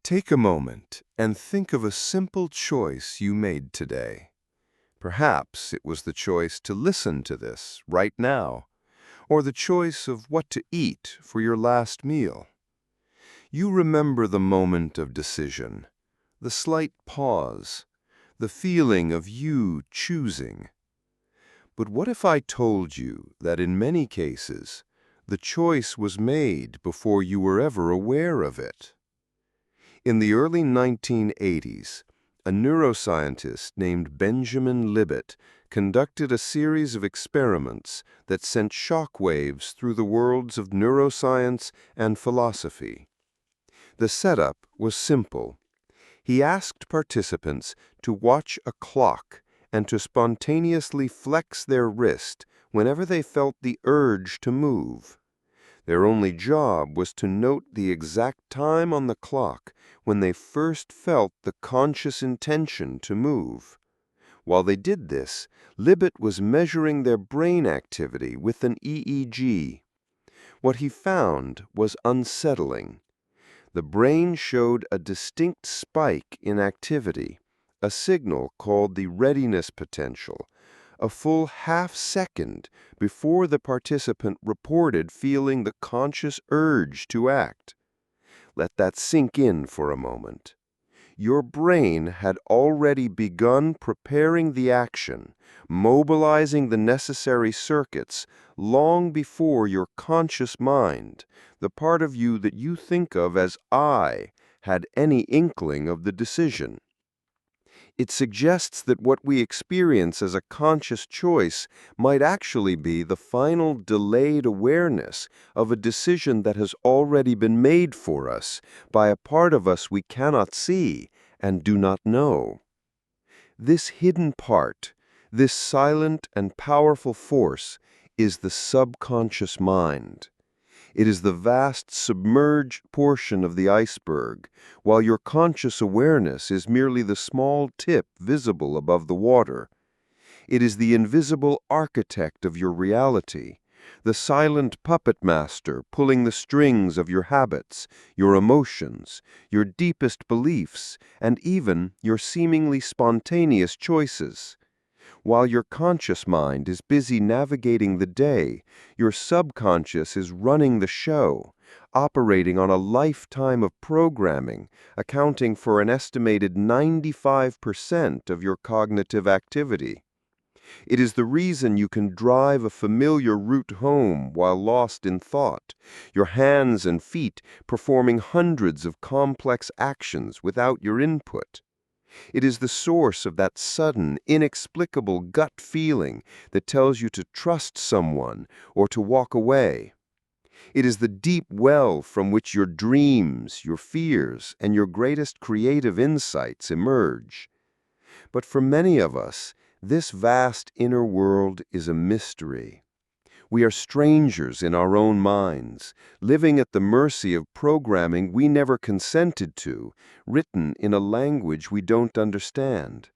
Take a moment and think of a simple choice you made today. Perhaps it was the choice to listen to this right now, or the choice of what to eat for your last meal. You remember the moment of decision, the slight pause, the feeling of you choosing. But what if I told you that in many cases, the choice was made before you were ever aware of it? In the early 1980s, a neuroscientist named Benjamin Libet conducted a series of experiments that sent shock waves through the worlds of neuroscience and philosophy. The setup was simple. He asked participants to watch a clock and to spontaneously flex their wrist whenever they felt the urge to move. Their only job was to note the exact time on the clock when they first felt the conscious intention to move. While they did this, Libet was measuring their brain activity with an EEG. What he found was unsettling. The brain showed a distinct spike in activity, a signal called the readiness potential, a full half-second before the participant reported feeling the conscious urge to act. Let that sink in for a moment. Your brain had already begun preparing the action, mobilizing the necessary circuits long before your conscious mind, the part of you that you think of as I, had any inkling of the decision. It suggests that what we experience as a conscious choice might actually be the final delayed awareness of a decision that has already been made for us by a part of us we cannot see and do not know. This hidden part, this silent and powerful force, is the subconscious mind. It is the vast submerged portion of the iceberg, while your conscious awareness is merely the small tip visible above the water. It is the invisible architect of your reality, the silent puppet master pulling the strings of your habits, your emotions, your deepest beliefs, and even your seemingly spontaneous choices. While your conscious mind is busy navigating the day, your subconscious is running the show, operating on a lifetime of programming, accounting for an estimated 95% of your cognitive activity. It is the reason you can drive a familiar route home while lost in thought, your hands and feet performing hundreds of complex actions without your input. It is the source of that sudden, inexplicable gut feeling that tells you to trust someone or to walk away. It is the deep well from which your dreams, your fears, and your greatest creative insights emerge. But for many of us, this vast inner world is a mystery. We are strangers in our own minds, living at the mercy of programming we never consented to, written in a language we don't understand.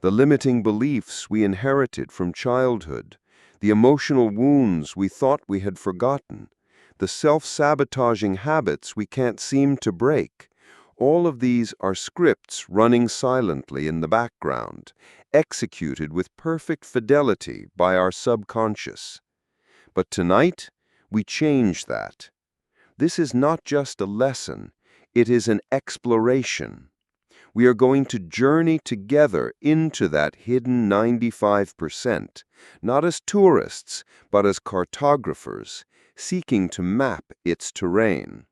The limiting beliefs we inherited from childhood, the emotional wounds we thought we had forgotten, the self-sabotaging habits we can't seem to break, all of these are scripts running silently in the background, executed with perfect fidelity by our subconscious. But tonight, we change that. This is not just a lesson, it is an exploration. We are going to journey together into that hidden 95%, not as tourists, but as cartographers, seeking to map its terrain.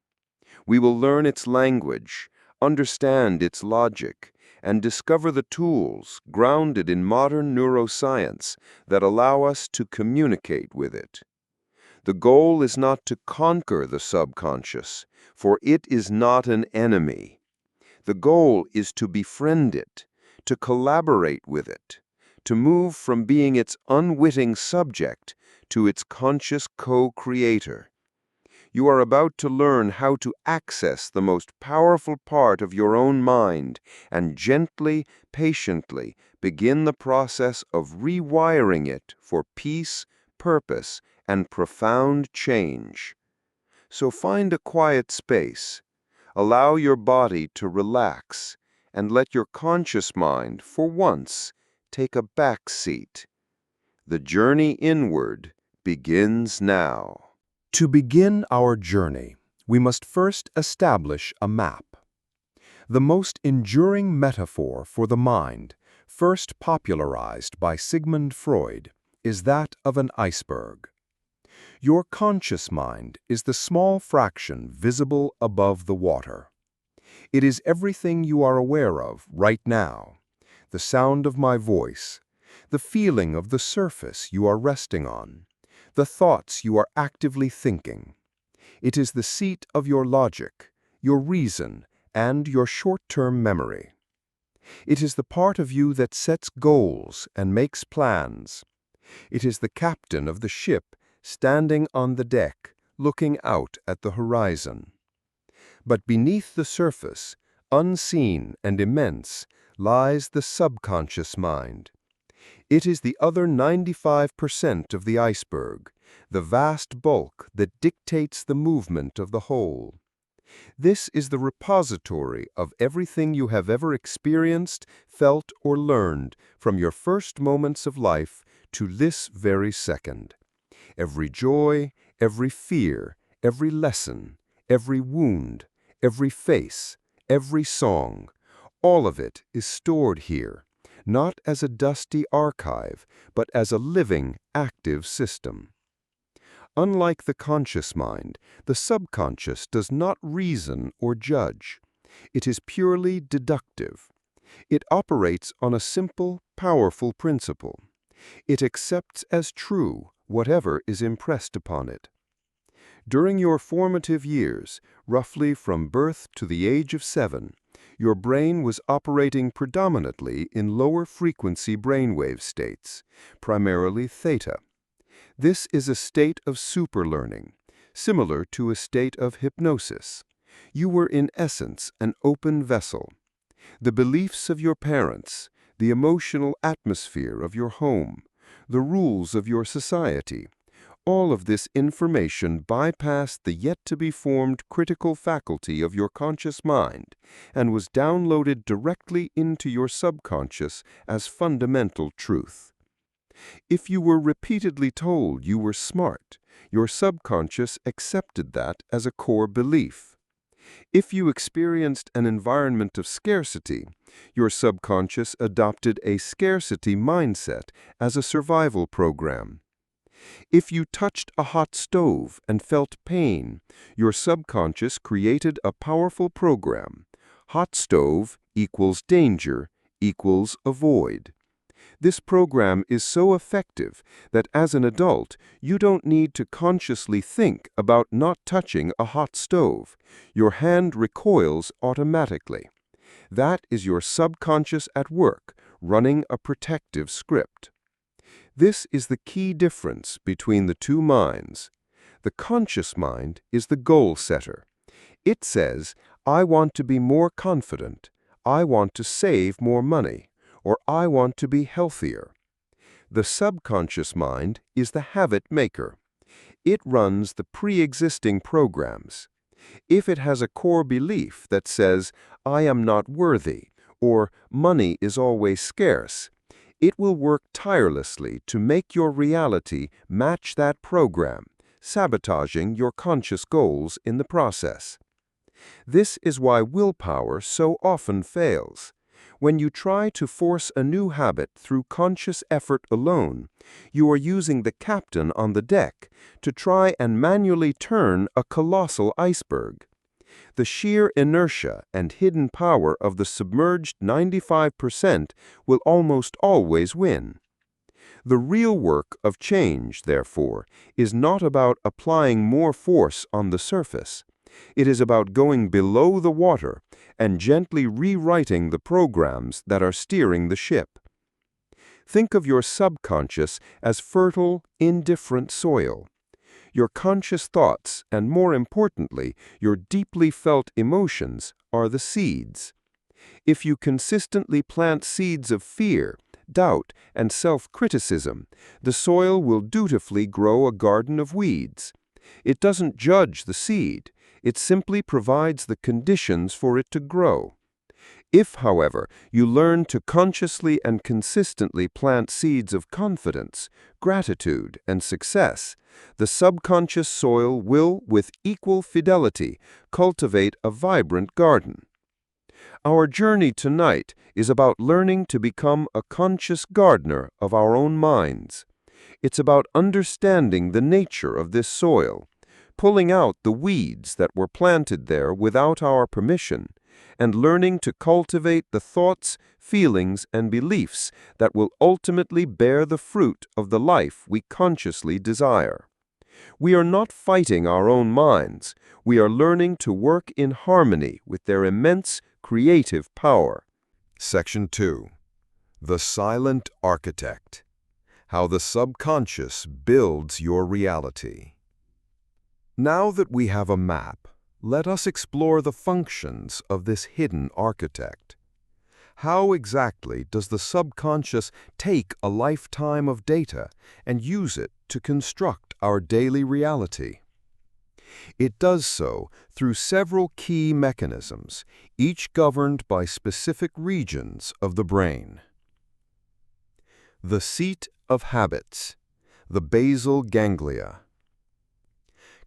We will learn its language, understand its logic, and discover the tools, grounded in modern neuroscience, that allow us to communicate with it. The goal is not to conquer the subconscious, for it is not an enemy. The goal is to befriend it, to collaborate with it, to move from being its unwitting subject to its conscious co-creator. You are about to learn how to access the most powerful part of your own mind and gently, patiently begin the process of rewiring it for peace, purpose, and profound change. So find a quiet space, Allow your body to relax and let your conscious mind, for once, take a back seat. The journey inward begins now. To begin our journey, we must first establish a map. The most enduring metaphor for the mind, first popularized by Sigmund Freud, is that of an iceberg. Your conscious mind is the small fraction visible above the water. It is everything you are aware of right now: the sound of my voice, the feeling of the surface you are resting on, the thoughts you are actively thinking. It is the seat of your logic, your reason, and your short-term memory. It is the part of you that sets goals and makes plans. It is the captain of the ship standing on the deck, looking out at the horizon. But beneath the surface, unseen and immense, lies the subconscious mind. It is the other 95% of the iceberg, the vast bulk that dictates the movement of the whole. This is the repository of everything you have ever experienced, felt, or learned from your first moments of life to this very second. Every joy, every fear, every lesson, every wound, every face, every song, all of it is stored here, not as a dusty archive, but as a living, active system. Unlike the conscious mind, the subconscious does not reason or judge. It is purely deductive. It operates on a simple, powerful principle. It accepts as true whatever is impressed upon it. During your formative years, roughly from birth to the age of 7, your brain was operating predominantly in lower-frequency brainwave states, primarily theta. This is a state of superlearning, similar to a state of hypnosis. You were in essence an open vessel. The beliefs of your parents, the emotional atmosphere of your home, the rules of your society, all of this information bypassed the yet-to-be-formed critical faculty of your conscious mind and was downloaded directly into your subconscious as fundamental truth. If you were repeatedly told you were smart, your subconscious accepted that as a core belief. If you experienced an environment of scarcity, your subconscious adopted a scarcity mindset as a survival program. If you touched a hot stove and felt pain, your subconscious created a powerful program. Hot stove equals danger equals avoid. This program is so effective that as an adult, you don't need to consciously think about not touching a hot stove. Your hand recoils automatically. That is your subconscious at work, running a protective script. This is the key difference between the two minds. The conscious mind is the goal setter. It says, I want to be more confident, I want to save more money, or I want to be healthier. The subconscious mind is the habit maker. It runs the pre-existing programs. If it has a core belief that says, I am not worthy, or money is always scarce, it will work tirelessly to make your reality match that program, sabotaging your conscious goals in the process. This is why willpower so often fails. When you try to force a new habit through conscious effort alone, you are using the captain on the deck to try and manually turn a colossal iceberg. The sheer inertia and hidden power of the submerged 95% will almost always win. The real work of change, therefore, is not about applying more force on the surface. It is about going below the water and gently rewriting the programs that are steering the ship. Think of your subconscious as fertile, indifferent soil. Your conscious thoughts, and more importantly, your deeply felt emotions, are the seeds. If you consistently plant seeds of fear, doubt, and self-criticism, the soil will dutifully grow a garden of weeds. It doesn't judge the seed. It simply provides the conditions for it to grow. If, however, you learn to consciously and consistently plant seeds of confidence, gratitude, and success, the subconscious soil will, with equal fidelity, cultivate a vibrant garden. Our journey tonight is about learning to become a conscious gardener of our own minds. It's about understanding the nature of this soil, pulling out the weeds that were planted there without our permission, and learning to cultivate the thoughts, feelings, and beliefs that will ultimately bear the fruit of the life we consciously desire. We are not fighting our own minds. We are learning to work in harmony with their immense creative power. Section 2. The Silent Architect. How the subconscious builds your reality. Now that we have a map, let us explore the functions of this hidden architect. How exactly does the subconscious take a lifetime of data and use it to construct our daily reality? It does so through several key mechanisms, each governed by specific regions of the brain. The seat of habits, the basal ganglia.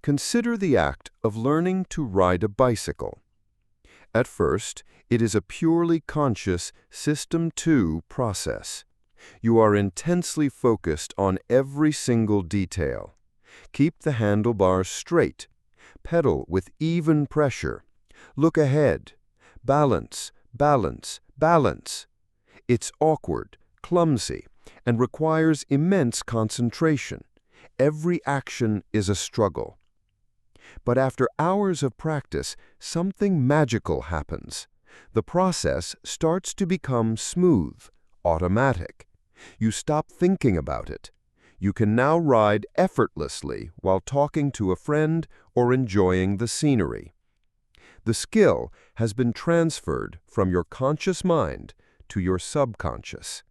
Consider the act of learning to ride a bicycle. At first, it is a purely conscious System 2 process. You are intensely focused on every single detail. Keep the handlebars straight. Pedal with even pressure. Look ahead. Balance, balance, balance. It's awkward, clumsy, and requires immense concentration. Every action is a struggle. But after hours of practice, something magical happens. The process starts to become smooth, automatic. You stop thinking about it. You can now ride effortlessly while talking to a friend or enjoying the scenery. The skill has been transferred from your conscious mind to your subconscious.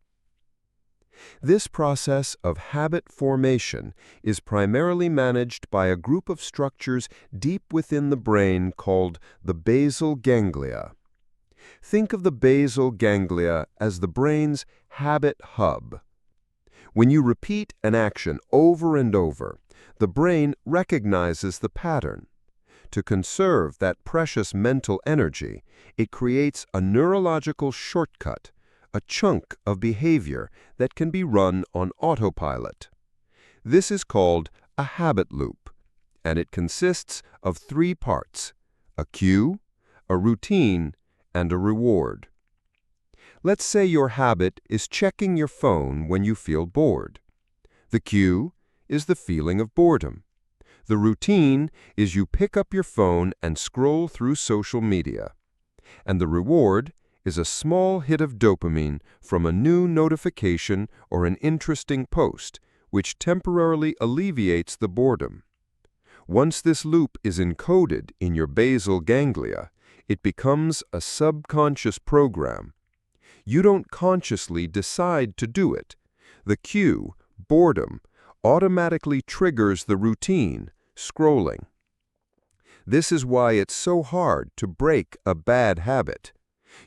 This process of habit formation is primarily managed by a group of structures deep within the brain called the basal ganglia. Think of the basal ganglia as the brain's habit hub. When you repeat an action over and over, the brain recognizes the pattern. To conserve that precious mental energy, it creates a neurological shortcut, a chunk of behavior that can be run on autopilot. This is called a habit loop, and it consists of 3 parts: a cue, a routine, and a reward. Let's say your habit is checking your phone when you feel bored. The cue is the feeling of boredom. The routine is you pick up your phone and scroll through social media. And the reward is a small hit of dopamine from a new notification or an interesting post, which temporarily alleviates the boredom. Once this loop is encoded in your basal ganglia, it becomes a subconscious program. You don't consciously decide to do it. The cue, boredom, automatically triggers the routine, scrolling. This is why it's so hard to break a bad habit.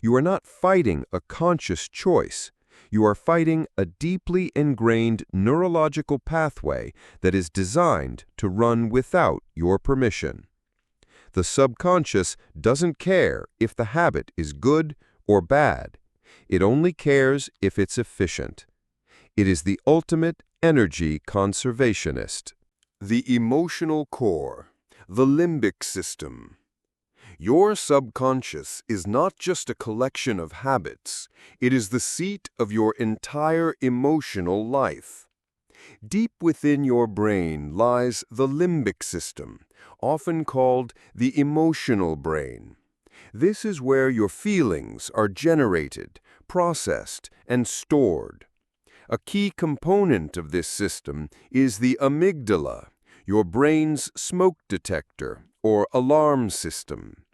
You are not fighting a conscious choice. You are fighting a deeply ingrained neurological pathway that is designed to run without your permission. The subconscious doesn't care if the habit is good or bad. It only cares if it's efficient. It is the ultimate energy conservationist. The emotional core, the limbic system. Your subconscious is not just a collection of habits. It is the seat of your entire emotional life. Deep within your brain lies the limbic system, often called the emotional brain. This is where your feelings are generated, processed, and stored. A key component of this system is the amygdala, your brain's smoke detector or alarm system.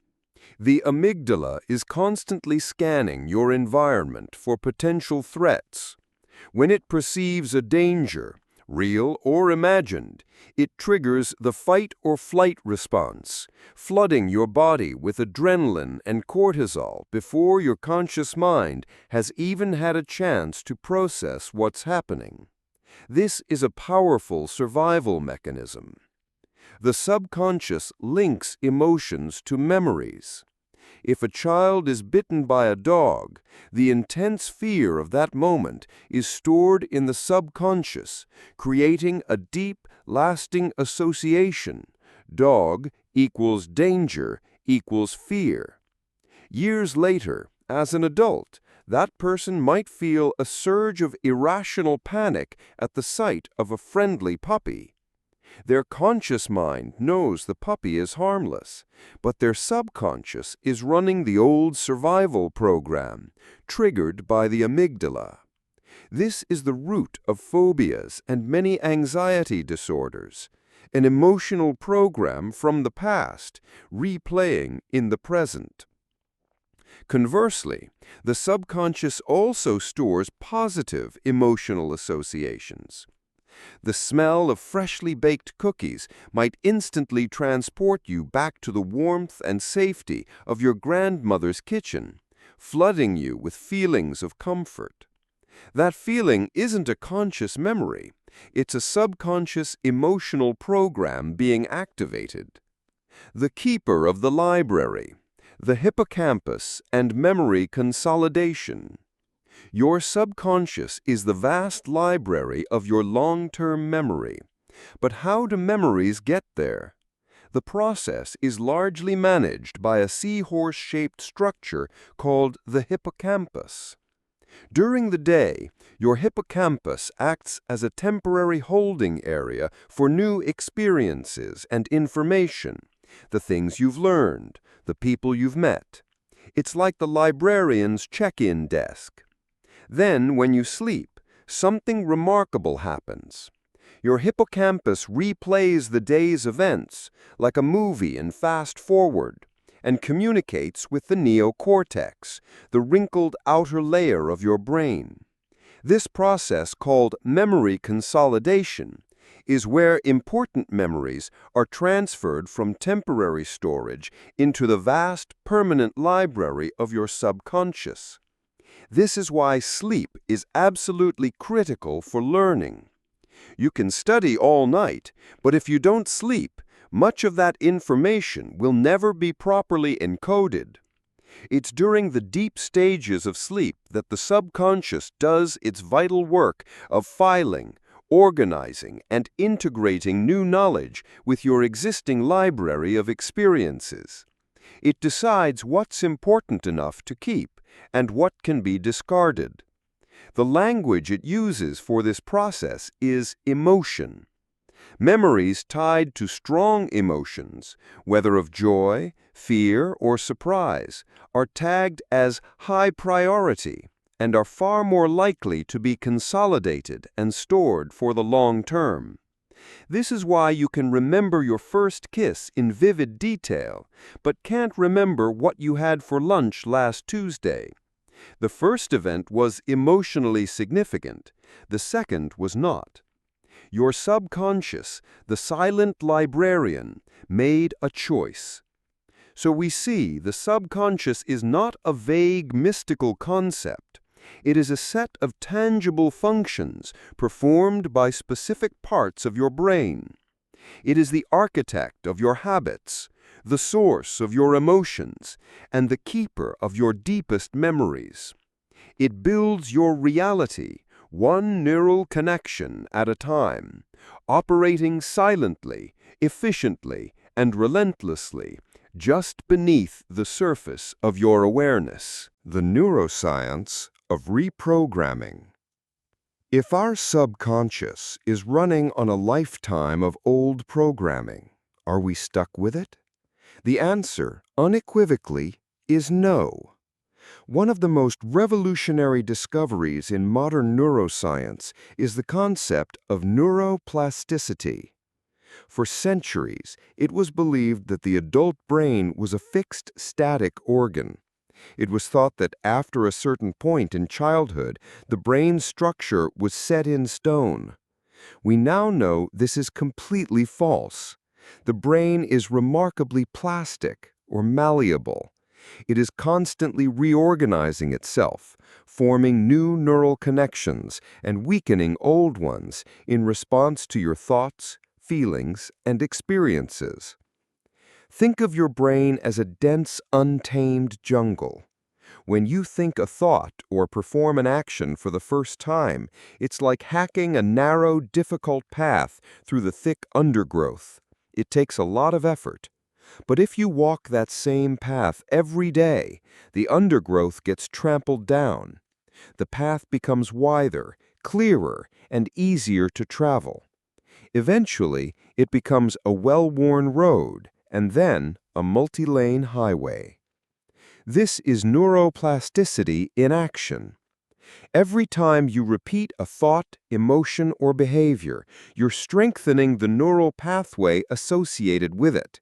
The amygdala is constantly scanning your environment for potential threats. When it perceives a danger, Real or imagined, it triggers the fight or flight response, flooding your body with adrenaline and cortisol before your conscious mind has even had a chance to process what's happening. This is a powerful survival mechanism. The subconscious links emotions to memories. If a child is bitten by a dog, the intense fear of that moment is stored in the subconscious, creating a deep, lasting association. Dog equals danger equals fear. Years later, as an adult, that person might feel a surge of irrational panic at the sight of a friendly puppy. Their conscious mind knows the puppy is harmless, but their subconscious is running the old survival program, triggered by the amygdala. This is the root of phobias and many anxiety disorders, an emotional program from the past, replaying in the present. Conversely, the subconscious also stores positive emotional associations. The smell of freshly baked cookies might instantly transport you back to the warmth and safety of your grandmother's kitchen, flooding you with feelings of comfort. That feeling isn't a conscious memory, it's a subconscious emotional program being activated. The keeper of the library, the hippocampus, and memory consolidation. Your subconscious is the vast library of your long-term memory. But how do memories get there? The process is largely managed by a seahorse-shaped structure called the hippocampus. During the day, your hippocampus acts as a temporary holding area for new experiences and information, the things you've learned, the people you've met. It's like the librarian's check-in desk. Then, when you sleep, something remarkable happens. Your hippocampus replays the day's events, like a movie in fast forward, and communicates with the neocortex, the wrinkled outer layer of your brain. This process, called memory consolidation, is where important memories are transferred from temporary storage into the vast, permanent library of your subconscious. This is why sleep is absolutely critical for learning. You can study all night, but if you don't sleep, much of that information will never be properly encoded. It's during the deep stages of sleep that the subconscious does its vital work of filing, organizing, and integrating new knowledge with your existing library of experiences. It decides what's important enough to keep and what can be discarded. The language it uses for this process is emotion. Memories tied to strong emotions, whether of joy, fear, or surprise, are tagged as high priority and are far more likely to be consolidated and stored for the long term. This is why you can remember your first kiss in vivid detail, but can't remember what you had for lunch last Tuesday. The first event was emotionally significant, the second was not. Your subconscious, the silent librarian, made a choice. So we see the subconscious is not a vague mystical concept. It is a set of tangible functions performed by specific parts of your brain. It is the architect of your habits, the source of your emotions, and the keeper of your deepest memories. It builds your reality, one neural connection at a time, operating silently, efficiently, and relentlessly, just beneath the surface of your awareness. The neuroscience of reprogramming. If our subconscious is running on a lifetime of old programming, are we stuck with it? The answer, unequivocally, is no. One of the most revolutionary discoveries in modern neuroscience is the concept of neuroplasticity. For centuries, it was believed that the adult brain was a fixed, static organ. It was thought that after a certain point in childhood, the brain's structure was set in stone. We now know this is completely false. The brain is remarkably plastic or malleable. It is constantly reorganizing itself, forming new neural connections and weakening old ones in response to your thoughts, feelings, and experiences. Think of your brain as a dense, untamed jungle. When you think a thought or perform an action for the first time, it's like hacking a narrow, difficult path through the thick undergrowth. It takes a lot of effort. But if you walk that same path every day, the undergrowth gets trampled down. The path becomes wider, clearer, and easier to travel. Eventually, it becomes a well-worn road, and then a multi-lane highway. This is neuroplasticity in action. Every time you repeat a thought, emotion, or behavior, you're strengthening the neural pathway associated with it.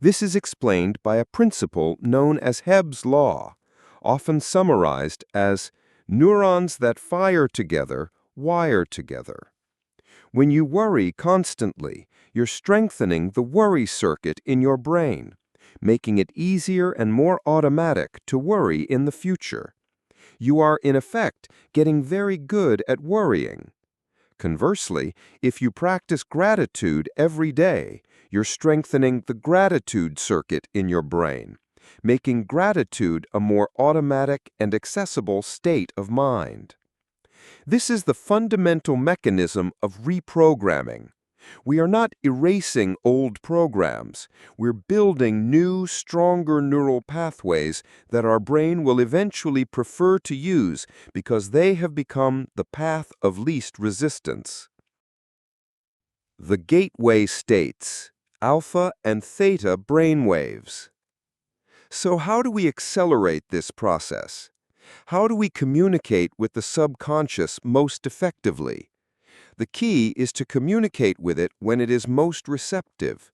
This is explained by a principle known as Hebb's law, often summarized as neurons that fire together wire together. When you worry constantly, you're strengthening the worry circuit in your brain, making it easier and more automatic to worry in the future. You are, in effect, getting very good at worrying. Conversely, if you practice gratitude every day, you're strengthening the gratitude circuit in your brain, making gratitude a more automatic and accessible state of mind. This is the fundamental mechanism of reprogramming. We are not erasing old programs. We're building new, stronger neural pathways that our brain will eventually prefer to use because they have become the path of least resistance. The gateway states, alpha and theta brainwaves. So how do we accelerate this process? How do we communicate with the subconscious most effectively? The key is to communicate with it when it is most receptive.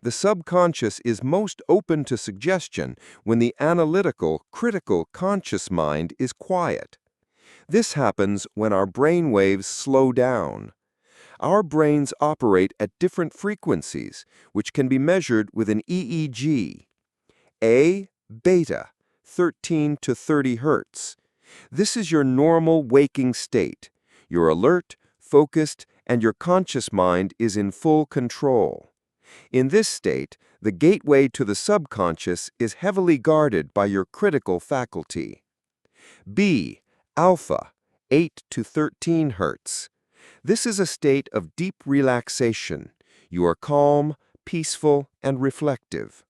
The subconscious is most open to suggestion when the analytical, critical conscious mind is quiet. This happens when our brain waves slow down. Our brains operate at different frequencies, which can be measured with an EEG. A, beta, 13 to 30 hertz. This is your normal waking state. You're alert, focused, and your conscious mind is in full control. In this state, the gateway to the subconscious is heavily guarded by your critical faculty. B, alpha, 8 to 13 hertz. This is a state of deep relaxation. You are calm, peaceful, and reflective.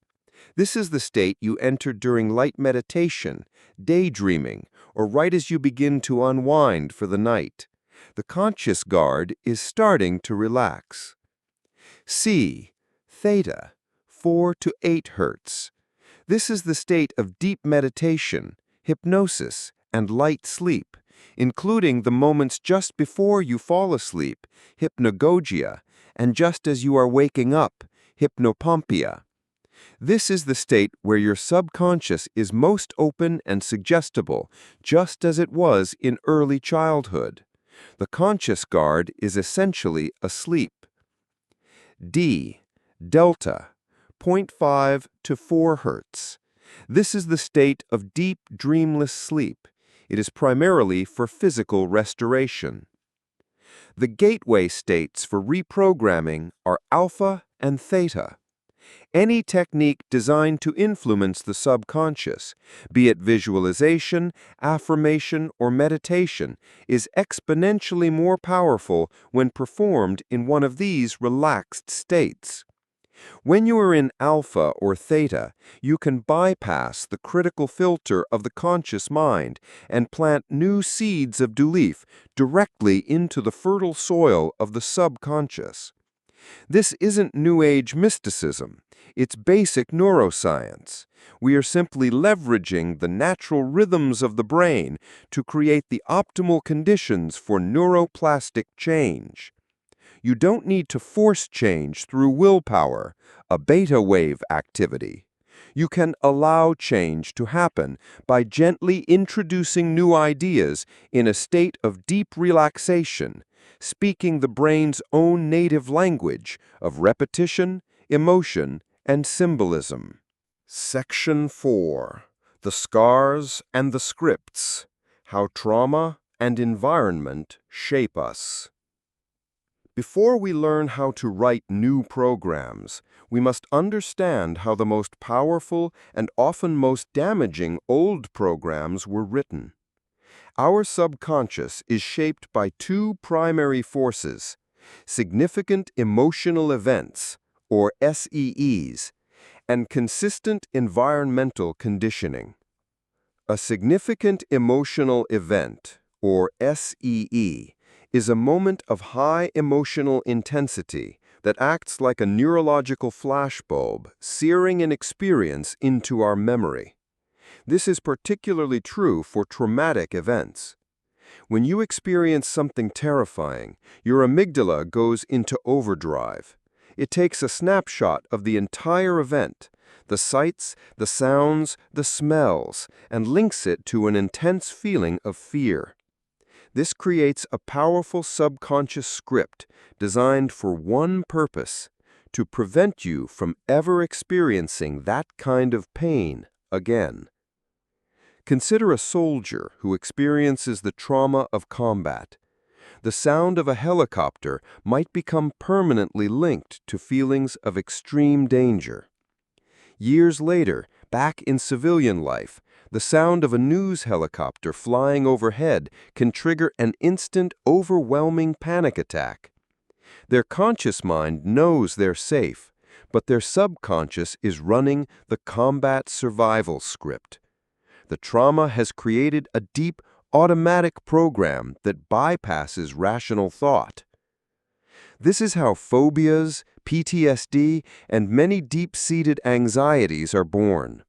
This is the state you enter during light meditation, daydreaming, or right as you begin to unwind for the night. The conscious guard is starting to relax. C, theta, 4 to 8 hertz. This is the state of deep meditation, hypnosis, and light sleep, including the moments just before you fall asleep, hypnagogia, and just as you are waking up, hypnopompia. This is the state where your subconscious is most open and suggestible, just as it was in early childhood. The conscious guard is essentially asleep. D, delta, 0.5 to 4 hertz. This is the state of deep, dreamless sleep. It is primarily for physical restoration. The gateway states for reprogramming are alpha and theta. Any technique designed to influence the subconscious, be it visualization, affirmation, or meditation, is exponentially more powerful when performed in one of these relaxed states. When you are in alpha or theta, you can bypass the critical filter of the conscious mind and plant new seeds of belief directly into the fertile soil of the subconscious. This isn't New Age mysticism. It's basic neuroscience. We are simply leveraging the natural rhythms of the brain to create the optimal conditions for neuroplastic change. You don't need to force change through willpower, a beta wave activity. You can allow change to happen by gently introducing new ideas in a state of deep relaxation, speaking the brain's own native language of repetition, emotion, and symbolism. Section 4. The Scars and the Scripts. How Trauma and Environment Shape Us. Before we learn how to write new programs, we must understand how the most powerful and often most damaging old programs were written. Our subconscious is shaped by two primary forces: significant emotional events, or SEEs, and consistent environmental conditioning. A significant emotional event, or SEE, is a moment of high emotional intensity that acts like a neurological flashbulb, searing an experience into our memory. This is particularly true for traumatic events. When you experience something terrifying, your amygdala goes into overdrive. It takes a snapshot of the entire event, the sights, the sounds, the smells, and links it to an intense feeling of fear. This creates a powerful subconscious script designed for one purpose: to prevent you from ever experiencing that kind of pain again. Consider a soldier who experiences the trauma of combat. The sound of a helicopter might become permanently linked to feelings of extreme danger. Years later, back in civilian life, the sound of a news helicopter flying overhead can trigger an instant, overwhelming panic attack. Their conscious mind knows they're safe, but their subconscious is running the combat survival script. The trauma has created a deep, automatic program that bypasses rational thought. This is how phobias, PTSD, and many deep-seated anxieties are born.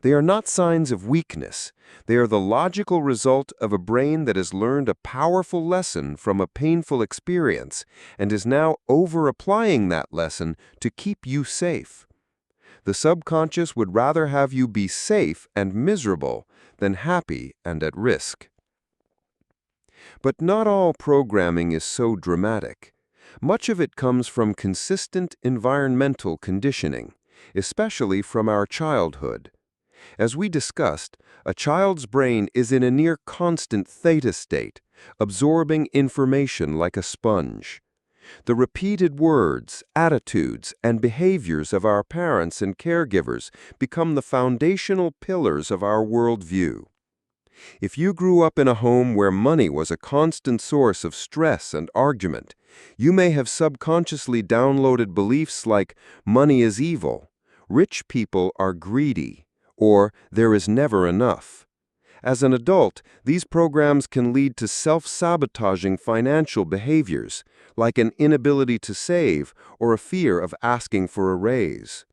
They are not signs of weakness. They are the logical result of a brain that has learned a powerful lesson from a painful experience and is now over-applying that lesson to keep you safe. The subconscious would rather have you be safe and miserable than happy and at risk. But not all programming is so dramatic. Much of it comes from consistent environmental conditioning, especially from our childhood. As we discussed, a child's brain is in a near constant theta state, absorbing information like a sponge. The repeated words, attitudes, and behaviors of our parents and caregivers become the foundational pillars of our worldview. If you grew up in a home where money was a constant source of stress and argument, you may have subconsciously downloaded beliefs like money is evil, rich people are greedy, or there is never enough. As an adult, these programs can lead to self-sabotaging financial behaviors, like an inability to save or a fear of asking for a raise.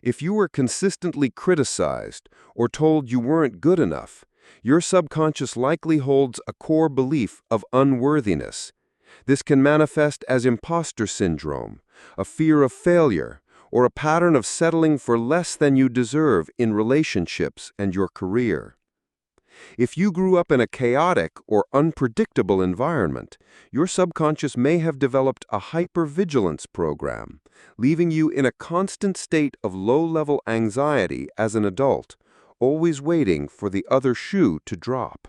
If you were consistently criticized or told you weren't good enough, your subconscious likely holds a core belief of unworthiness. This can manifest as imposter syndrome, a fear of failure, or a pattern of settling for less than you deserve in relationships and your career. If you grew up in a chaotic or unpredictable environment, your subconscious may have developed a hypervigilance program, leaving you in a constant state of low-level anxiety as an adult, always waiting for the other shoe to drop.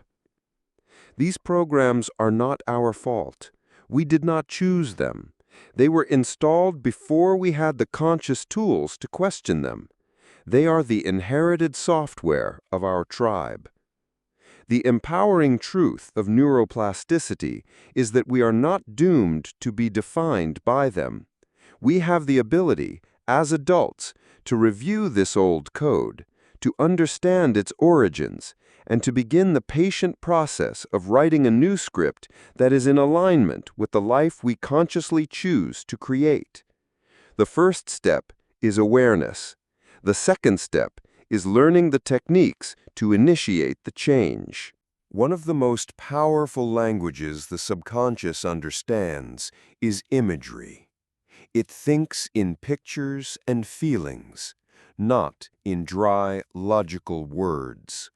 These programs are not our fault. We did not choose them. They were installed before we had the conscious tools to question them. They are the inherited software of our tribe. The empowering truth of neuroplasticity is that we are not doomed to be defined by them. We have the ability, as adults, to review this old code, to understand its origins, and to begin the patient process of writing a new script that is in alignment with the life we consciously choose to create. The first step is awareness. The second step is learning the techniques to initiate the change. One of the most powerful languages the subconscious understands is imagery. It thinks in pictures and feelings, not in dry, logical words.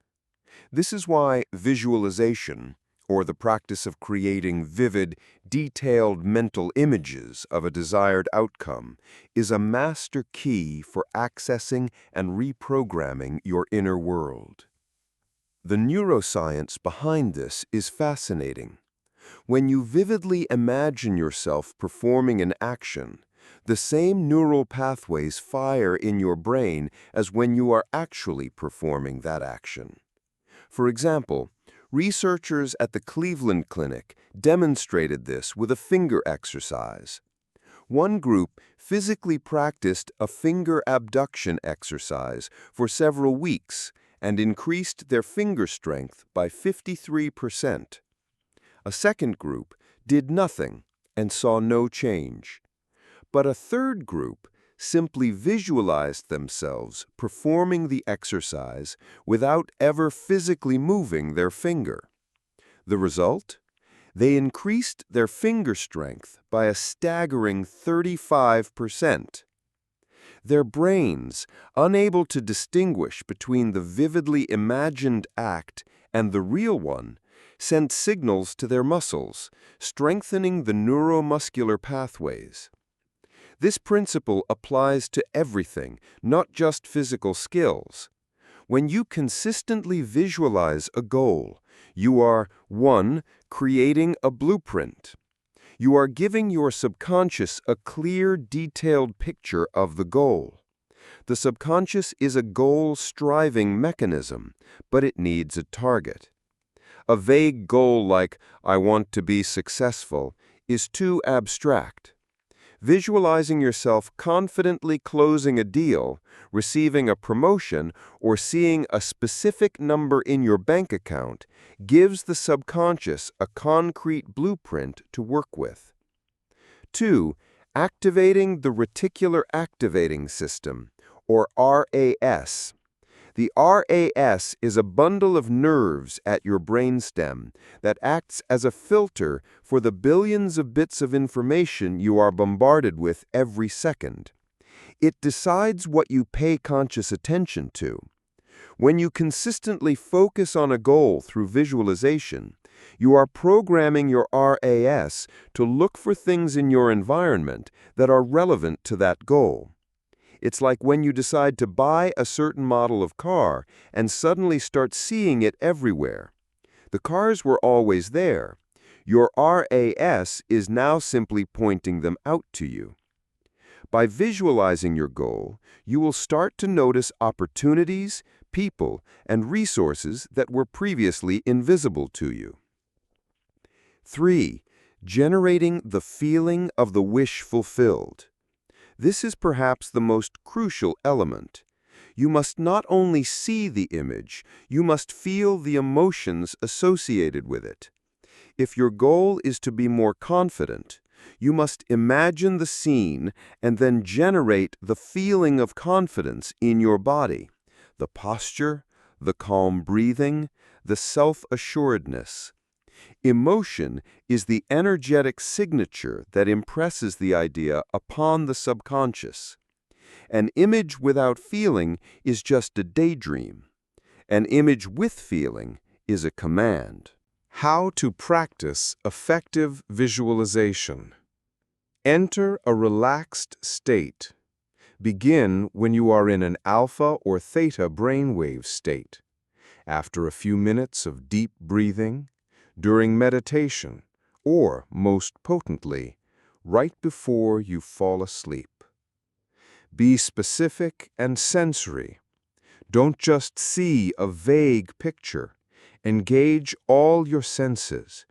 This is why visualization, or the practice of creating vivid, detailed mental images of a desired outcome, is a master key for accessing and reprogramming your inner world. The neuroscience behind this is fascinating. When you vividly imagine yourself performing an action, the same neural pathways fire in your brain as when you are actually performing that action. For example, researchers at the Cleveland Clinic demonstrated this with a finger exercise. One group physically practiced a finger abduction exercise for several weeks and increased their finger strength by 53%. A second group did nothing and saw no change. But a third group simply visualized themselves performing the exercise without ever physically moving their finger. The result? They increased their finger strength by a staggering 35%. Their brains, unable to distinguish between the vividly imagined act and the real one, sent signals to their muscles, strengthening the neuromuscular pathways. This principle applies to everything, not just physical skills. When you consistently visualize a goal, you are 1. Creating a blueprint. You are giving your subconscious a clear, detailed picture of the goal. The subconscious is a goal-striving mechanism, but it needs a target. A vague goal like, "I want to be successful," is too abstract. Visualizing yourself confidently closing a deal, receiving a promotion, or seeing a specific number in your bank account gives the subconscious a concrete blueprint to work with. 2. Activating the reticular activating system, or RAS. The RAS is a bundle of nerves at your brainstem that acts as a filter for the billions of bits of information you are bombarded with every second. It decides what you pay conscious attention to. When you consistently focus on a goal through visualization, you are programming your RAS to look for things in your environment that are relevant to that goal. It's like when you decide to buy a certain model of car and suddenly start seeing it everywhere. The cars were always there. Your RAS is now simply pointing them out to you. By visualizing your goal, you will start to notice opportunities, people, and resources that were previously invisible to you. 3. Generating the feeling of the wish fulfilled. This is perhaps the most crucial element. You must not only see the image, you must feel the emotions associated with it. If your goal is to be more confident, you must imagine the scene and then generate the feeling of confidence in your body, the posture, the calm breathing, the self-assuredness. Emotion is the energetic signature that impresses the idea upon the subconscious. An image without feeling is just a daydream. An image with feeling is a command. How to practice effective visualization. Enter a relaxed state. Begin when you are in an alpha or theta brainwave state. After a few minutes of deep breathing, during meditation, or, most potently, right before you fall asleep. Be specific and sensory. Don't just see a vague picture. Engage all your senses.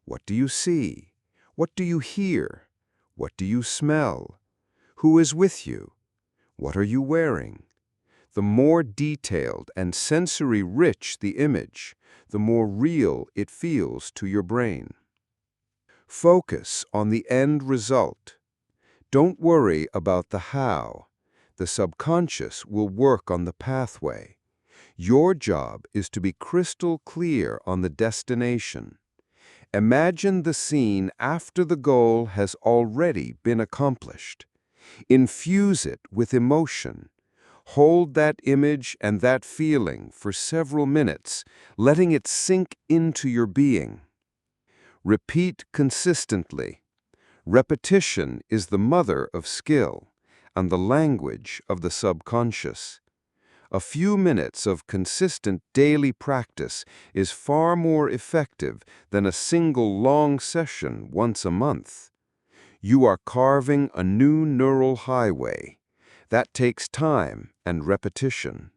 What do you see? What do you hear? What do you smell? Who is with you? What are you wearing? The more detailed and sensory-rich the image, the more real it feels to your brain. Focus on the end result. Don't worry about the how. The subconscious will work on the pathway. Your job is to be crystal clear on the destination. Imagine the scene after the goal has already been accomplished. Infuse it with emotion. Hold that image and that feeling for several minutes, letting it sink into your being. Repeat consistently. Repetition is the mother of skill and the language of the subconscious. A few minutes of consistent daily practice is far more effective than a single long session once a month. You are carving a new neural highway. That takes time and repetition.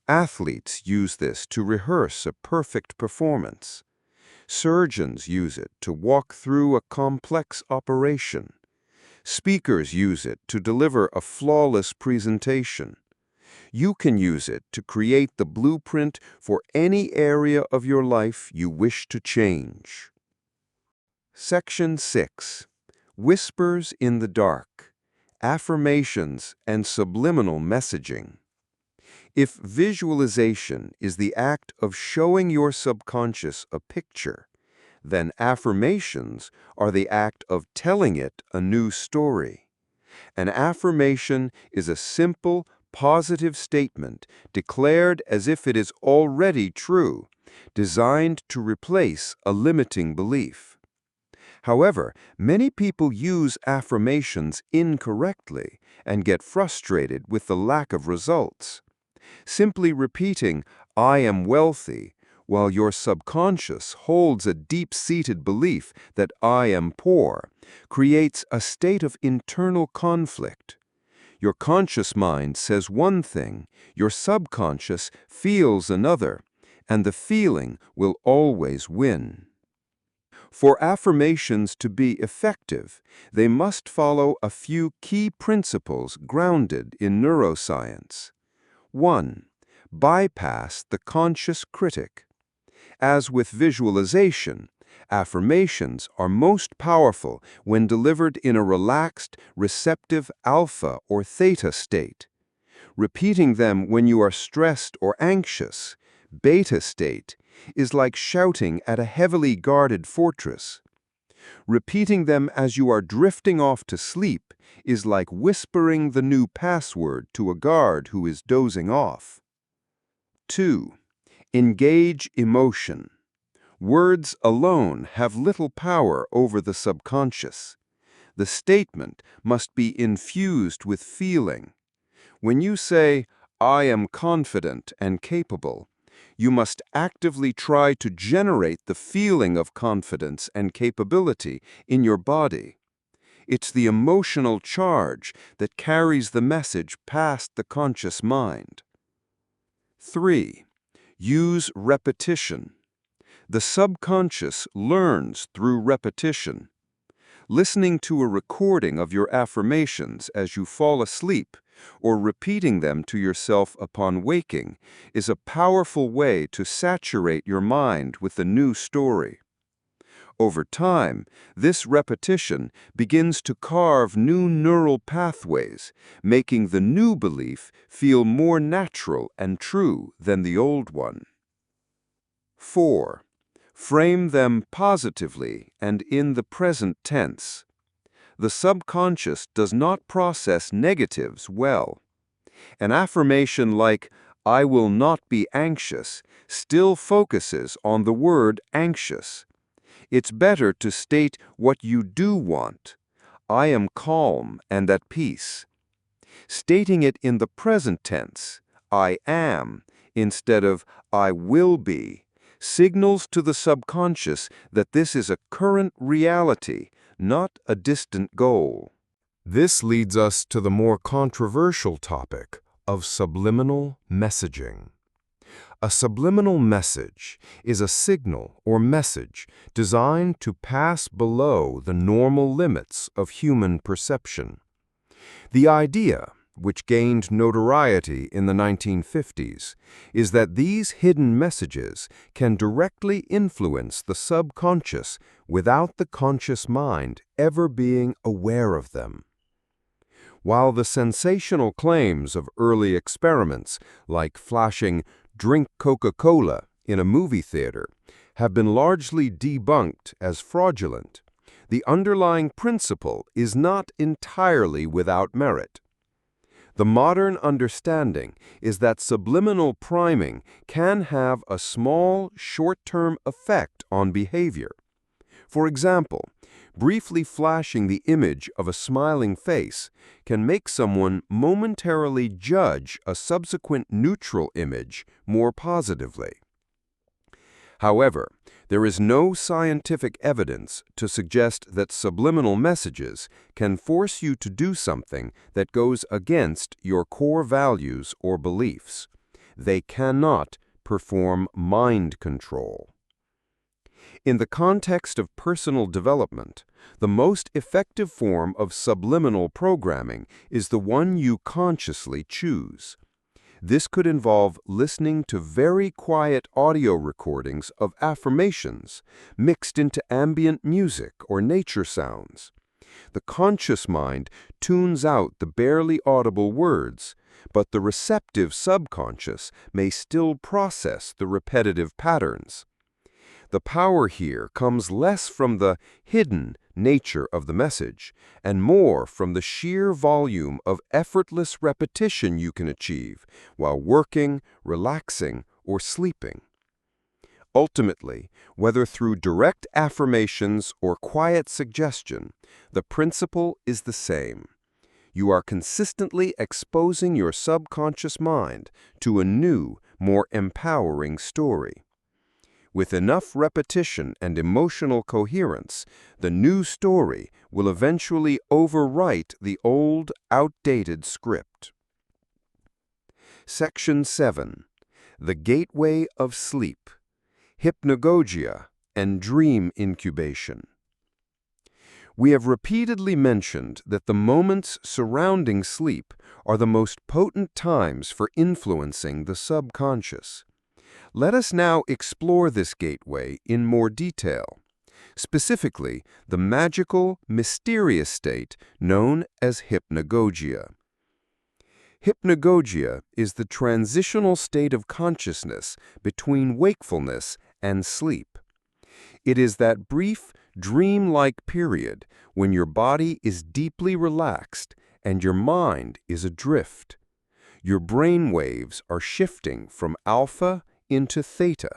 Athletes use this to rehearse a perfect performance. Surgeons use it to walk through a complex operation. Speakers use it to deliver a flawless presentation. You can use it to create the blueprint for any area of your life you wish to change. Section 6. Whispers in the Dark. Affirmations and Subliminal Messaging. If visualization is the act of showing your subconscious a picture, then affirmations are the act of telling it a new story. An affirmation is a simple, positive statement declared as if it is already true, designed to replace a limiting belief. However, many people use affirmations incorrectly and get frustrated with the lack of results. Simply repeating, "I am wealthy," while your subconscious holds a deep-seated belief that "I am poor," creates a state of internal conflict. Your conscious mind says one thing, your subconscious feels another, and the feeling will always win. For affirmations to be effective, they must follow a few key principles grounded in neuroscience. 1. Bypass the conscious critic. As with visualization, affirmations are most powerful when delivered in a relaxed, receptive alpha or theta state. Repeating them when you are stressed or anxious, beta state, is like shouting at a heavily guarded fortress. Repeating them as you are drifting off to sleep is like whispering the new password to a guard who is dozing off. 2. Engage emotion. Words alone have little power over the subconscious. The statement must be infused with feeling. When you say, "I am confident and capable," you must actively try to generate the feeling of confidence and capability in your body. It's the emotional charge that carries the message past the conscious mind. 3. Use repetition. The subconscious learns through repetition. Listening to a recording of your affirmations as you fall asleep or repeating them to yourself upon waking is a powerful way to saturate your mind with a new story. Over time, this repetition begins to carve new neural pathways, making the new belief feel more natural and true than the old one. 4. Frame them positively and in the present tense. The subconscious does not process negatives well. An affirmation like, "I will not be anxious," still focuses on the word anxious. It's better to state what you do want. "I am calm and at peace." Stating it in the present tense, "I am," instead of "I will be," signals to the subconscious that this is a current reality, not a distant goal. This leads us to the more controversial topic of subliminal messaging. A subliminal message is a signal or message designed to pass below the normal limits of human perception. The idea, which gained notoriety in the 1950s, is that these hidden messages can directly influence the subconscious without the conscious mind ever being aware of them. While the sensational claims of early experiments, like flashing "drink Coca-Cola" in a movie theater, have been largely debunked as fraudulent, the underlying principle is not entirely without merit. The modern understanding is that subliminal priming can have a small, short-term effect on behavior. For example, briefly flashing the image of a smiling face can make someone momentarily judge a subsequent neutral image more positively. However, there is no scientific evidence to suggest that subliminal messages can force you to do something that goes against your core values or beliefs. They cannot perform mind control. In the context of personal development, the most effective form of subliminal programming is the one you consciously choose. This could involve listening to very quiet audio recordings of affirmations mixed into ambient music or nature sounds. The conscious mind tunes out the barely audible words, but the receptive subconscious may still process the repetitive patterns. The power here comes less from the hidden nature of the message and more from the sheer volume of effortless repetition you can achieve while working, relaxing, or sleeping. Ultimately, whether through direct affirmations or quiet suggestion, the principle is the same. You are consistently exposing your subconscious mind to a new, more empowering story. With enough repetition and emotional coherence, the new story will eventually overwrite the old, outdated script. Section 7. The Gateway of Sleep, Hypnagogia, and Dream Incubation. We have repeatedly mentioned that the moments surrounding sleep are the most potent times for influencing the subconscious. Let us now explore this gateway in more detail, specifically the magical, mysterious state known as hypnagogia. Hypnagogia is the transitional state of consciousness between wakefulness and sleep. It is that brief, dream-like period when your body is deeply relaxed and your mind is adrift. Your brain waves are shifting from alpha into theta.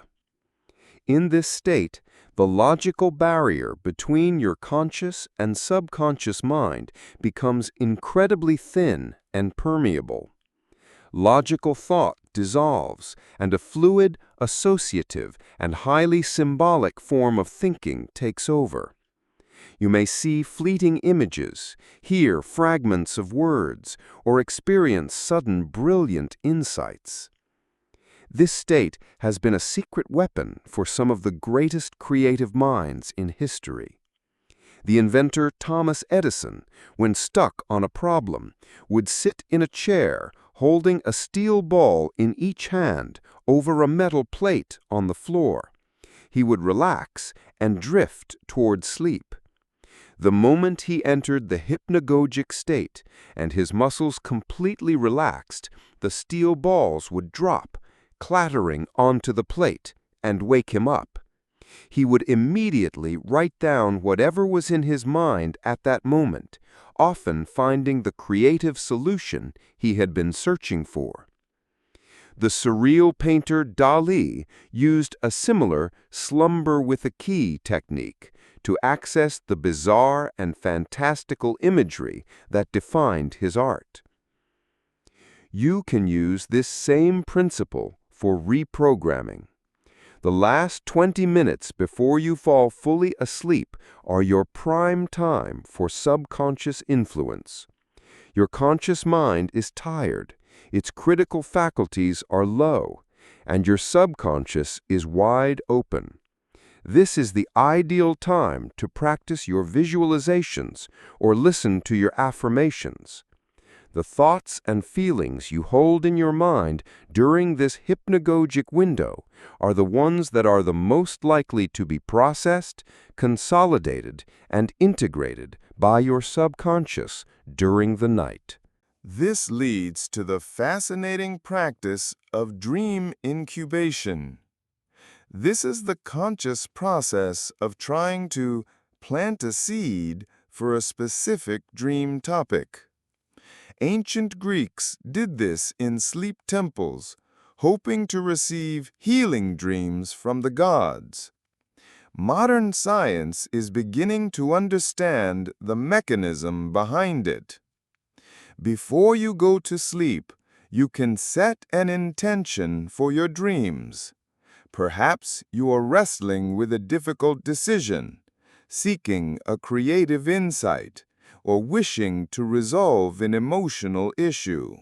In this state, the logical barrier between your conscious and subconscious mind becomes incredibly thin and permeable. Logical thought dissolves, and a fluid, associative, and highly symbolic form of thinking takes over. You may see fleeting images, hear fragments of words, or experience sudden brilliant insights. This state has been a secret weapon for some of the greatest creative minds in history. The inventor Thomas Edison, when stuck on a problem, would sit in a chair holding a steel ball in each hand over a metal plate on the floor. He would relax and drift toward sleep. The moment he entered the hypnagogic state and his muscles completely relaxed, the steel balls would drop, clattering onto the plate, and wake him up. He would immediately write down whatever was in his mind at that moment, often finding the creative solution he had been searching for. The surreal painter Dali used a similar slumber with a key technique to access the bizarre and fantastical imagery that defined his art. You can use this same principle for reprogramming. The last 20 minutes before you fall fully asleep are your prime time for subconscious influence. Your conscious mind is tired, its critical faculties are low, and your subconscious is wide open. This is the ideal time to practice your visualizations or listen to your affirmations. The thoughts and feelings you hold in your mind during this hypnagogic window are the ones that are the most likely to be processed, consolidated, and integrated by your subconscious during the night. This leads to the fascinating practice of dream incubation. This is the conscious process of trying to plant a seed for a specific dream topic. Ancient Greeks did this in sleep temples, hoping to receive healing dreams from the gods. Modern science is beginning to understand the mechanism behind it. Before you go to sleep, you can set an intention for your dreams. Perhaps you are wrestling with a difficult decision, seeking a creative insight, or wishing to resolve an emotional issue.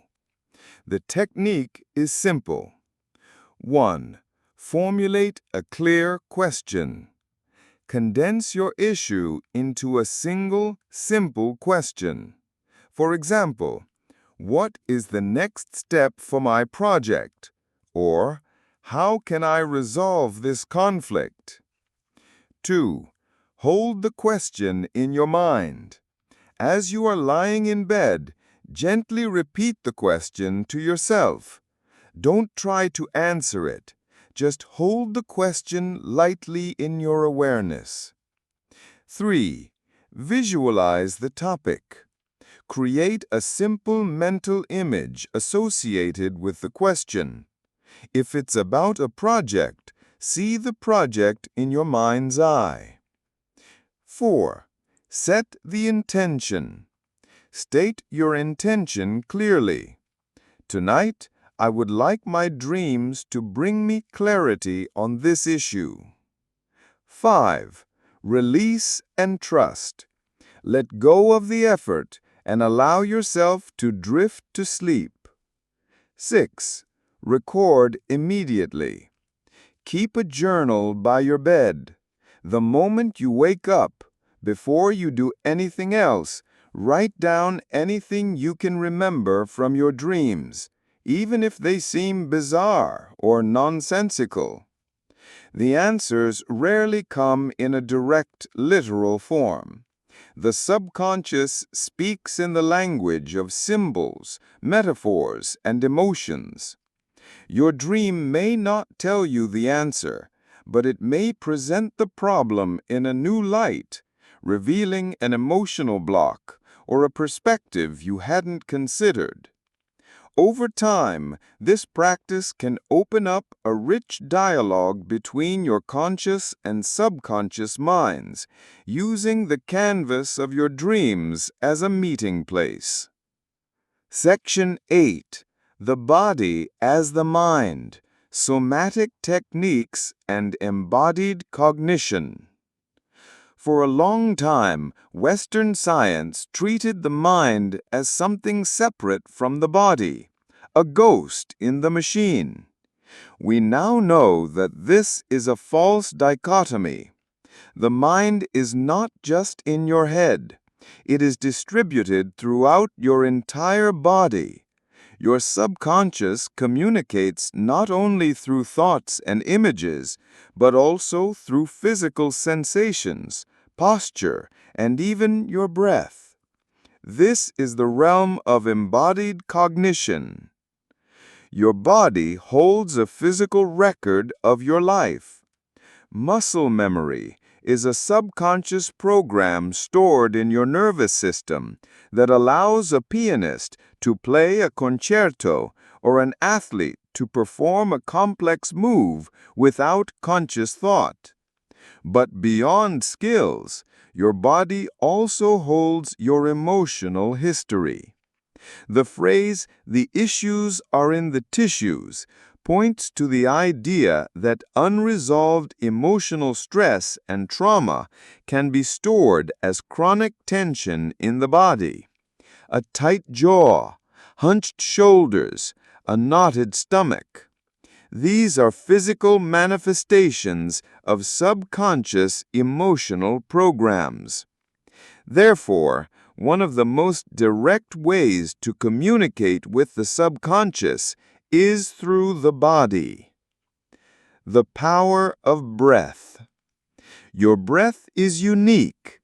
The technique is simple. 1. Formulate a clear question. Condense your issue into a single, simple question. For example, what is the next step for my project? Or, how can I resolve this conflict? 2. Hold the question in your mind. As you are lying in bed, gently repeat the question to yourself. Don't try to answer it. Just hold the question lightly in your awareness. 3. Visualize the topic. Create a simple mental image associated with the question. If it's about a project, see the project in your mind's eye. 4. Set the intention. State your intention clearly. Tonight, I would like my dreams to bring me clarity on this issue. 5. Release and trust. Let go of the effort and allow yourself to drift to sleep. 6. Record immediately. Keep a journal by your bed. The moment you wake up, before you do anything else, write down anything you can remember from your dreams, even if they seem bizarre or nonsensical. The answers rarely come in a direct, literal form. The subconscious speaks in the language of symbols, metaphors, and emotions. Your dream may not tell you the answer, but it may present the problem in a new light, revealing an emotional block or a perspective you hadn't considered. Over time, this practice can open up a rich dialogue between your conscious and subconscious minds, using the canvas of your dreams as a meeting place. Section 8. The Body as the Mind, Somatic Techniques and Embodied Cognition. For a long time, Western science treated the mind as something separate from the body, a ghost in the machine. We now know that this is a false dichotomy. The mind is not just in your head. It is distributed throughout your entire body. Your subconscious communicates not only through thoughts and images, but also through physical sensations, posture, and even your breath. This is the realm of embodied cognition. Your body holds a physical record of your life. Muscle memory is a subconscious program stored in your nervous system that allows a pianist to play a concerto or an athlete to perform a complex move without conscious thought. But beyond skills, your body also holds your emotional history. The phrase, "the issues are in the tissues," points to the idea that unresolved emotional stress and trauma can be stored as chronic tension in the body. A tight jaw, hunched shoulders, a knotted stomach. These are physical manifestations of subconscious emotional programs. Therefore, one of the most direct ways to communicate with the subconscious is through the body. The power of breath. Your breath is unique.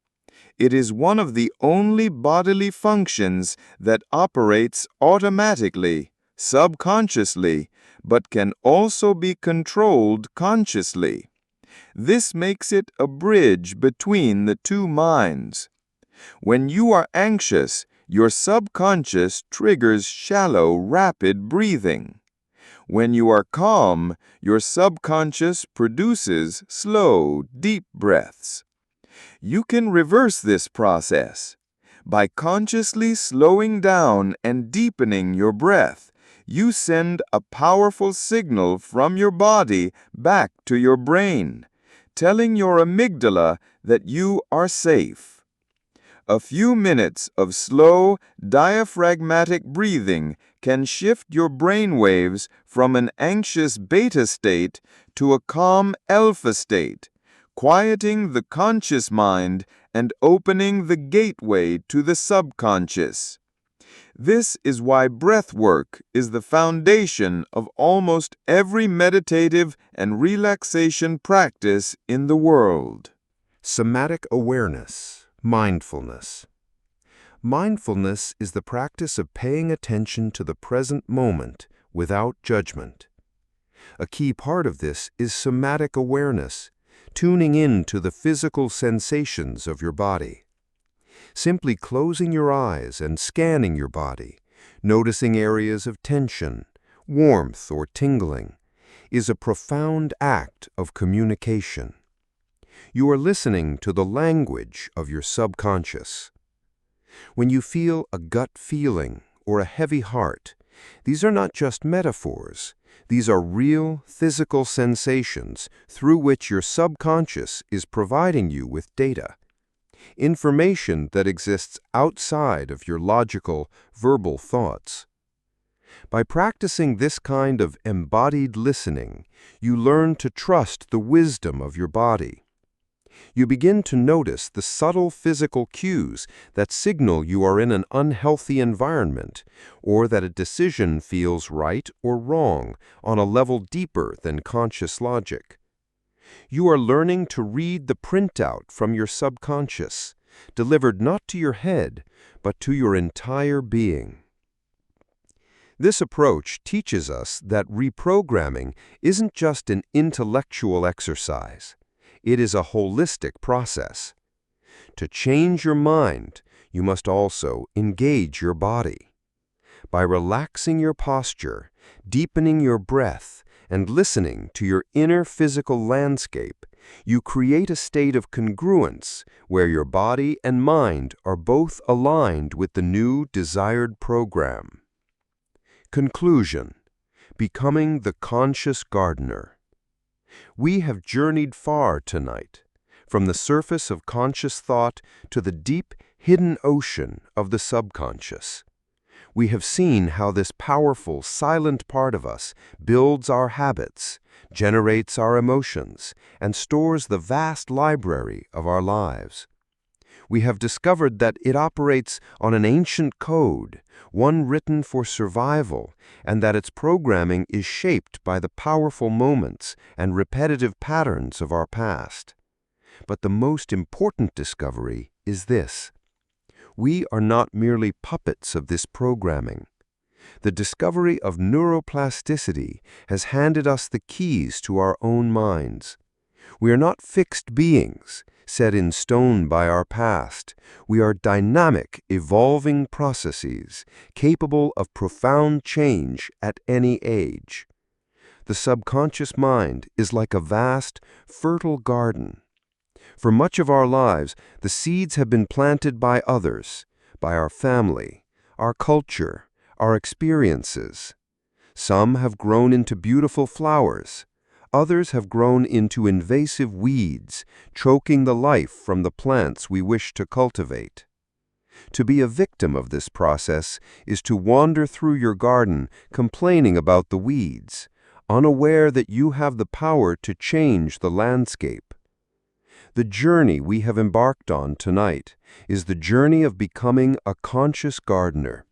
It is one of the only bodily functions that operates automatically, subconsciously, but can also be controlled consciously. This makes it a bridge between the two minds. When you are anxious, your subconscious triggers shallow, rapid breathing. When you are calm, your subconscious produces slow, deep breaths. You can reverse this process. By consciously slowing down and deepening your breath, you send a powerful signal from your body back to your brain, telling your amygdala that you are safe. A few minutes of slow, diaphragmatic breathing can shift your brainwaves from an anxious beta state to a calm alpha state, quieting the conscious mind and opening the gateway to the subconscious. This is why breath work is the foundation of almost every meditative and relaxation practice in the world. Somatic awareness, mindfulness. Mindfulness is the practice of paying attention to the present moment without judgment. A key part of this is somatic awareness, tuning in to the physical sensations of your body. Simply closing your eyes and scanning your body, noticing areas of tension, warmth, or tingling, is a profound act of communication. You are listening to the language of your subconscious. When you feel a gut feeling or a heavy heart, these are not just metaphors. These are real physical sensations through which your subconscious is providing you with data. Information that exists outside of your logical, verbal thoughts. By practicing this kind of embodied listening, you learn to trust the wisdom of your body. You begin to notice the subtle physical cues that signal you are in an unhealthy environment, or that a decision feels right or wrong on a level deeper than conscious logic. You are learning to read the printout from your subconscious, delivered not to your head, but to your entire being. This approach teaches us that reprogramming isn't just an intellectual exercise. It is a holistic process. To change your mind, you must also engage your body. By relaxing your posture, deepening your breath, and listening to your inner physical landscape, you create a state of congruence where your body and mind are both aligned with the new desired program. Conclusion: becoming the conscious gardener. We have journeyed far tonight, from the surface of conscious thought to the deep, hidden ocean of the subconscious. We have seen how this powerful, silent part of us builds our habits, generates our emotions, and stores the vast library of our lives. We have discovered that it operates on an ancient code, one written for survival, and that its programming is shaped by the powerful moments and repetitive patterns of our past. But the most important discovery is this: we are not merely puppets of this programming. The discovery of neuroplasticity has handed us the keys to our own minds. We are not fixed beings, set in stone by our past. We are dynamic, evolving processes, capable of profound change at any age. The subconscious mind is like a vast, fertile garden. For much of our lives, the seeds have been planted by others, by our family, our culture, our experiences. Some have grown into beautiful flowers. Others have grown into invasive weeds, choking the life from the plants we wish to cultivate. To be a victim of this process is to wander through your garden complaining about the weeds, unaware that you have the power to change the landscape. The journey we have embarked on tonight is the journey of becoming a conscious gardener.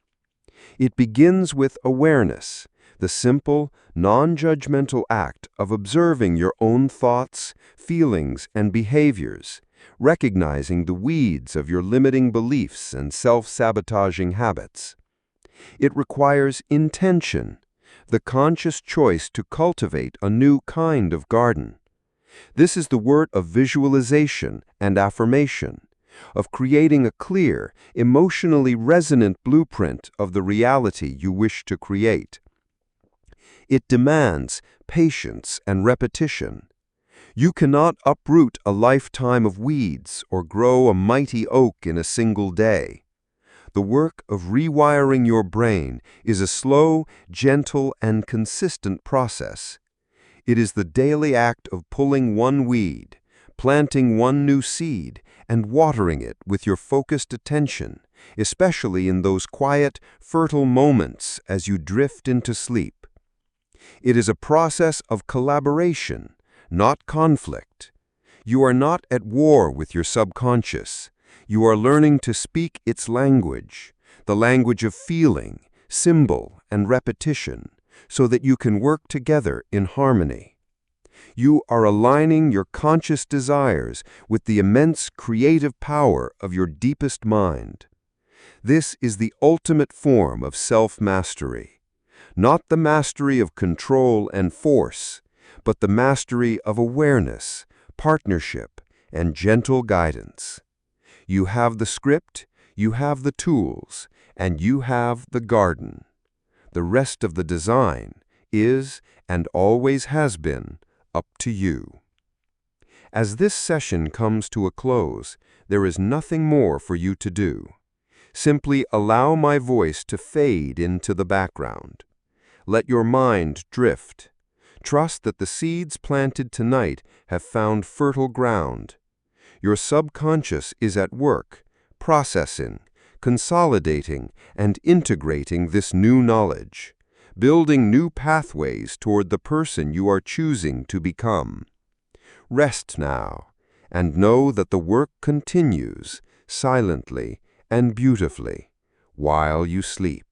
It begins with awareness, the simple, non-judgmental act of observing your own thoughts, feelings, and behaviors, recognizing the weeds of your limiting beliefs and self-sabotaging habits. It requires intention, the conscious choice to cultivate a new kind of garden. This is the work of visualization and affirmation, of creating a clear, emotionally resonant blueprint of the reality you wish to create. It demands patience and repetition. You cannot uproot a lifetime of weeds or grow a mighty oak in a single day. The work of rewiring your brain is a slow, gentle, and consistent process. It is the daily act of pulling one weed, planting one new seed, and watering it with your focused attention, especially in those quiet, fertile moments as you drift into sleep. It is a process of collaboration, not conflict. You are not at war with your subconscious. You are learning to speak its language, the language of feeling, symbol, and repetition, so that you can work together in harmony. You are aligning your conscious desires with the immense creative power of your deepest mind. This is the ultimate form of self-mastery, not the mastery of control and force, but the mastery of awareness, partnership, and gentle guidance. You have the script, you have the tools, and you have the garden. The rest of the design is, and always has been, up to you. As this session comes to a close, there is nothing more for you to do. Simply allow my voice to fade into the background. Let your mind drift. Trust that the seeds planted tonight have found fertile ground. Your subconscious is at work, processing, consolidating, and integrating this new knowledge, building new pathways toward the person you are choosing to become. Rest now, and know that the work continues, silently and beautifully, while you sleep.